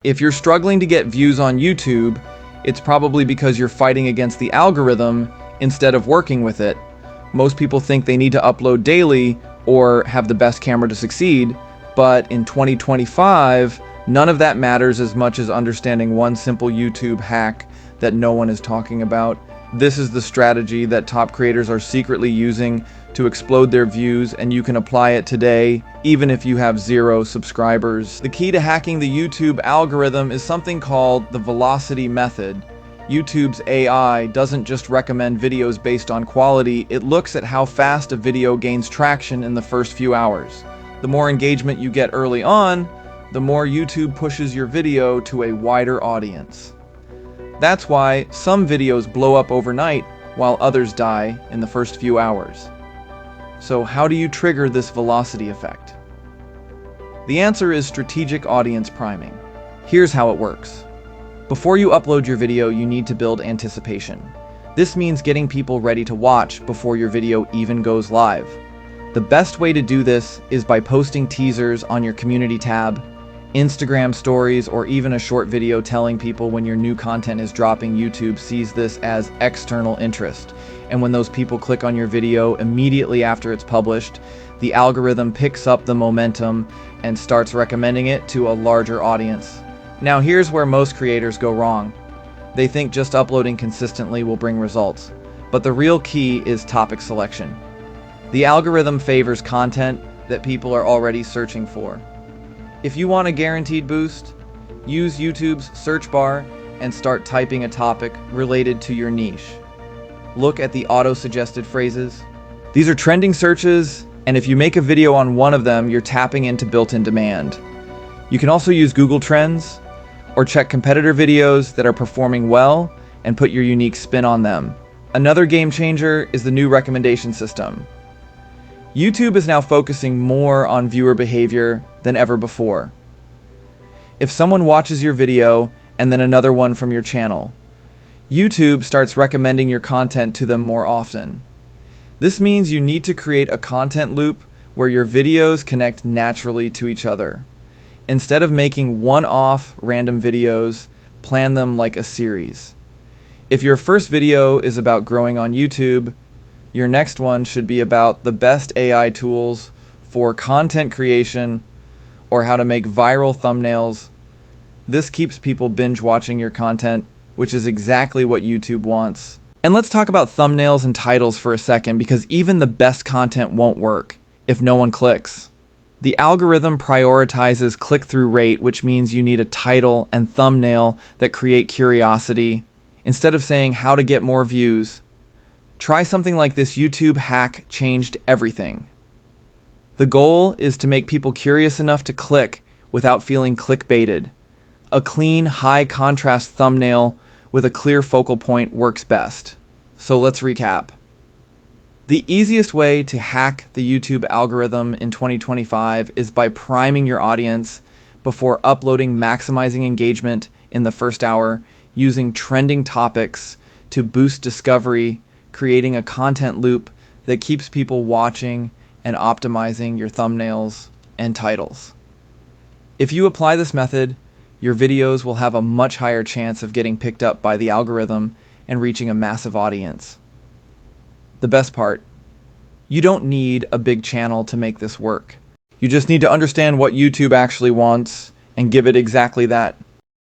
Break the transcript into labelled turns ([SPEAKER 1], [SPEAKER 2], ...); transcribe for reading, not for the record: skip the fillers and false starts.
[SPEAKER 1] If you're struggling to get views on YouTube, it's probably because you're fighting against the algorithm instead of working with it. Most people think they need to upload daily or have the best camera to succeed, but in 2025, none of that matters as much as understanding one simple YouTube hack that no one is talking about. This is the strategy that top creators are secretly using to explode their views, and you can apply it today, even if you have 0 subscribers. The key to hacking the YouTube algorithm is something called the velocity method. YouTube's AI doesn't just recommend videos based on quality, it looks at how fast a video gains traction in the first few hours. The more engagement you get early on, the more YouTube pushes your video to a wider audience. That's why some videos blow up overnight while others die in the first few hours. So how do you trigger this velocity effect? The answer is strategic audience priming. Here's how it works. Before you upload your video, you need to build anticipation. This means getting people ready to watch before your video even goes live. The best way to do this is by posting teasers on your community tab, Instagram stories, or even a short video telling people when your new content is dropping. YouTube sees this as external interest. And when those people click on your video immediately after it's published, the algorithm picks up the momentum and starts recommending it to a larger audience. Now here's where most creators go wrong. They think just uploading consistently will bring results. But the real key is topic selection. The algorithm favors content that people are already searching for. If you want a guaranteed boost, use YouTube's search bar and start typing a topic related to your niche. Look at the auto-suggested phrases. These are trending searches, and if you make a video on one of them, you're tapping into built-in demand. You can also use Google Trends or check competitor videos that are performing well and put your unique spin on them. Another game changer is the new recommendation system. YouTube is now focusing more on viewer behavior than ever before. If someone watches your video and then another one from your channel, YouTube starts recommending your content to them more often. This means you need to create a content loop where your videos connect naturally to each other. Instead of making one-off random videos, plan them like a series. If your first video is about growing on YouTube, your next one should be about the best AI tools for content creation or how to make viral thumbnails. This keeps people binge watching your content, which is exactly what YouTube wants. And let's talk about thumbnails and titles for a second, because even the best content won't work if no one clicks. The algorithm prioritizes click-through rate, which means you need a title and thumbnail that create curiosity. Instead of saying how to get more views, try something like this YouTube hack changed everything. The goal is to make people curious enough to click without feeling clickbaited. A clean, high-contrast thumbnail with a clear focal point works best. So let's recap. The easiest way to hack the YouTube algorithm in 2025 is by priming your audience before uploading, maximizing engagement in the first hour, using trending topics to boost discovery, creating a content loop that keeps people watching, and optimizing your thumbnails and titles. If you apply this method, your videos will have a much higher chance of getting picked up by the algorithm and reaching a massive audience. The best part, you don't need a big channel to make this work. You just need to understand what YouTube actually wants and give it exactly that.